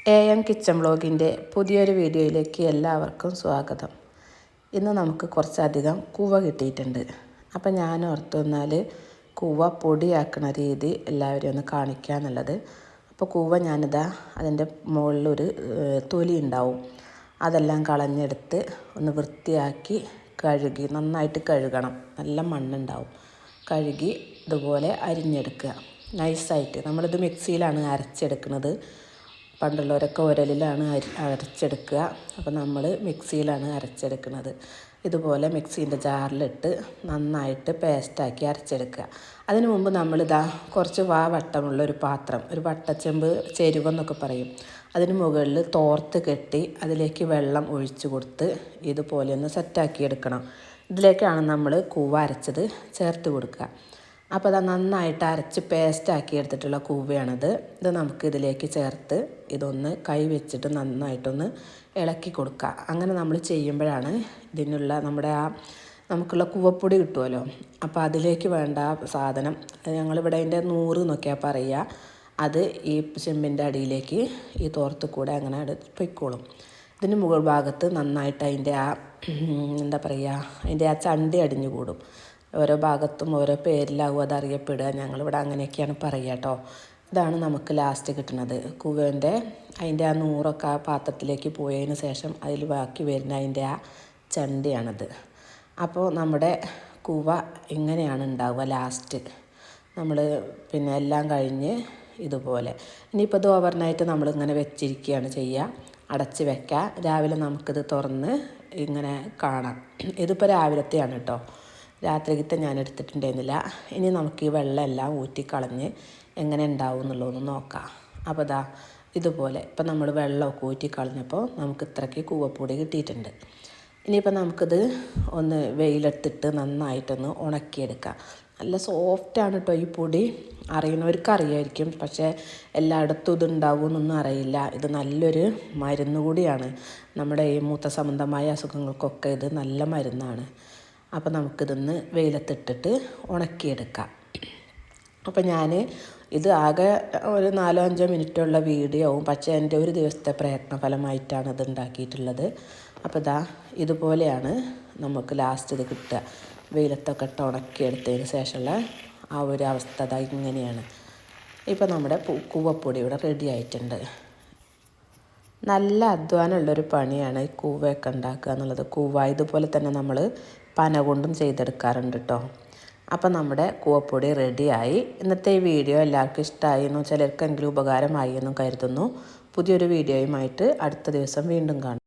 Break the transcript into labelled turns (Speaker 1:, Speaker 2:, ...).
Speaker 1: AM kitchen വ്ളോഗിൻ്റെ പുതിയൊരു വീഡിയോയിലേക്ക് എല്ലാവർക്കും സ്വാഗതം. ഇന്ന് നമുക്ക് കുറച്ചധികം കൂവ കിട്ടിയിട്ടുണ്ട്. അപ്പം ഞാൻ ഓർത്തു വന്നാൽ കൂവ പൊടിയാക്കുന്ന രീതി എല്ലാവരും ഒന്ന് കാണിക്കുക എന്നുള്ളത്. അപ്പോൾ കൂവ ഞാനിതാ അതിൻ്റെ മുകളിലൊരു തൊലി ഉണ്ടാവും, അതെല്ലാം കളഞ്ഞെടുത്ത് ഒന്ന് വൃത്തിയാക്കി കഴുകി നന്നായിട്ട് കഴുകണം. നല്ല മണ്ണുണ്ടാവും. കഴുകി ഇതുപോലെ അരിഞ്ഞെടുക്കുക നൈസായിട്ട്. നമ്മളിത് മിക്സിയിലാണ് അരച്ചെടുക്കുന്നത്. പണ്ടുള്ളവരൊക്കെ ഉരലിലാണ് അരച്ചെടുക്കുക. അപ്പോൾ നമ്മൾ മിക്സിയിലാണ് അരച്ചെടുക്കുന്നത്. ഇതുപോലെ മിക്സീൻ്റെ ജാറിലിട്ട് നന്നായിട്ട് പേസ്റ്റാക്കി അരച്ചെടുക്കുക. അതിനു മുമ്പ് നമ്മളിതാ കുറച്ച് വട്ടമുള്ള ഒരു പാത്രം, ഒരു വട്ടച്ചെമ്പ് ചെരുവെന്നൊക്കെ പറയും, അതിന് മുകളിൽ തോർത്ത് കെട്ടി അതിലേക്ക് വെള്ളം ഒഴിച്ചു കൊടുത്ത് ഇതുപോലെ ഒന്ന് സെറ്റാക്കി എടുക്കണം. ഇതിലേക്കാണ് നമ്മൾ കൂവ അരച്ചത് ചേർത്ത് കൊടുക്കുക. അപ്പോൾ അത് നന്നായിട്ട് അരച്ച് പേസ്റ്റാക്കി എടുത്തിട്ടുള്ള കൂവയാണിത്. ഇത് നമുക്ക് ഇതിലേക്ക് ചേർത്ത് ഇതൊന്ന് കൈ വെച്ചിട്ട് നന്നായിട്ടൊന്ന് ഇളക്കി കൊടുക്കുക. അങ്ങനെ നമ്മൾ ചെയ്യുമ്പോഴാണ് ഇതിനുള്ള നമുക്കുള്ള കൂവപ്പൊടി കിട്ടുമല്ലോ. അപ്പോൾ അതിലേക്ക് വേണ്ട സാധനം ഞങ്ങളിവിടെ അതിൻ്റെ 100 എന്നൊക്കെയാണ് പറയുക. അത് ഈ ചെമ്പിൻ്റെ അടിയിലേക്ക് ഈ തോർത്ത് കൂടെ അങ്ങനെ പൊയ്ക്കോളും. ഇതിന് മുകൾ ഭാഗത്ത് നന്നായിട്ട് അതിൻ്റെ അതിൻ്റെ ചണ്ടി അടിഞ്ഞു കൂടും. ഓരോ ഭാഗത്തും ഓരോ പേരിലാവും അതറിയപ്പെടുക. ഞങ്ങളിവിടെ അങ്ങനെയൊക്കെയാണ് പറയുക കേട്ടോ. ഇതാണ് നമുക്ക് ലാസ്റ്റ് കിട്ടുന്നത്. കൂവേൻ്റെ അതിൻ്റെ 100 ആ പാത്രത്തിലേക്ക് പോയതിന് ശേഷം അതിൽ ബാക്കി വരുന്ന അതിൻ്റെ ചണ്ടിയാണത്. അപ്പോൾ നമ്മുടെ കൂവ ഇങ്ങനെയാണ് ഉണ്ടാവുക ലാസ്റ്റ്. നമ്മൾ എല്ലാം കഴിഞ്ഞ് ഇതുപോലെ. ഇനിയിപ്പോൾ ഇത് ഓവർനൈറ്റ് നമ്മളിങ്ങനെ വെച്ചിരിക്കുകയാണ് ചെയ്യുക. അടച്ച് വെക്കുക. രാവിലെ നമുക്കിത് തുറന്ന് ഇങ്ങനെ കാണാം. ഇതിപ്പോൾ രാവിലത്തെയാണ് കേട്ടോ. രാത്രിക്കത്തെ ഞാൻ എടുത്തിട്ടുണ്ടായിരുന്നില്ല. ഇനി നമുക്ക് ഈ വെള്ളം എല്ലാം ഊറ്റിക്കളഞ്ഞ് എങ്ങനെ ഉണ്ടാവും എന്നുള്ളതൊന്ന് നോക്കാം. അപ്പോൾ ഇതുപോലെ ഇപ്പം നമ്മൾ വെള്ളമൊക്കെ ഊറ്റിക്കളഞ്ഞപ്പോൾ നമുക്ക് ഇത്രയ്ക്ക് കൂവപ്പൊടി കിട്ടിയിട്ടുണ്ട്. ഇനിയിപ്പോൾ നമുക്കിത് ഒന്ന് വെയിലെടുത്തിട്ട് നന്നായിട്ടൊന്ന് ഉണക്കിയെടുക്കാം. നല്ല സോഫ്റ്റാണ് കേട്ടോ ഈ പൊടി. അറിയുന്നവർക്ക് അറിയായിരിക്കും, പക്ഷേ എല്ലായിടത്തും ഇത് ഉണ്ടാവുമെന്നൊന്നും അറിയില്ല. ഇത് നല്ലൊരു മരുന്ന് കൂടിയാണ്. നമ്മുടെ ഈ മൂത്ര സംബന്ധമായ അസുഖങ്ങൾക്കൊക്കെ ഇത് നല്ല മരുന്നാണ്. അപ്പോൾ നമുക്കിതൊന്ന് വെയിലത്തിട്ടിട്ട് ഉണക്കിയെടുക്കാം. അപ്പോൾ ഞാൻ ഇത് ആകെ ഒരു 4-5 മിനിറ്റുള്ള വീഡിയോ ആവും, പക്ഷേ എൻ്റെ ഒരു ദിവസത്തെ പ്രയത്നഫലമായിട്ടാണ് ഇത് ഉണ്ടാക്കിയിട്ടുള്ളത്. അപ്പോൾ ഇതുപോലെയാണ് നമുക്ക് ലാസ്റ്റ് ഇത് കിട്ടുക. വെയിലത്തൊക്കെ ഇട്ട് ഉണക്കിയെടുത്തതിന് ശേഷമുള്ള ആ ഒരു അവസ്ഥ ഇങ്ങനെയാണ്. ഇപ്പോൾ നമ്മുടെ കൂവപ്പൊടി ഇവിടെ റെഡി ആയിട്ടുണ്ട്. നല്ല അധ്വാനമുള്ളൊരു പണിയാണ് ഈ കൂവയൊക്കെ ഉണ്ടാക്കുക എന്നുള്ളത്. കൂവ ഇതുപോലെ തന്നെ നമ്മൾ പന കൊണ്ടും ചെയ്തെടുക്കാറുണ്ട് കേട്ടോ. അപ്പം നമ്മുടെ കൂവപ്പൊടി റെഡിയായി. ഇന്നത്തെ ഈ വീഡിയോ എല്ലാവർക്കും ഇഷ്ടമായി എന്നും ചിലർക്കെങ്കിലും ഉപകാരമായി എന്നും കരുതുന്നു. പുതിയൊരു വീഡിയോയുമായിട്ട് അടുത്ത ദിവസം വീണ്ടും കാണാം.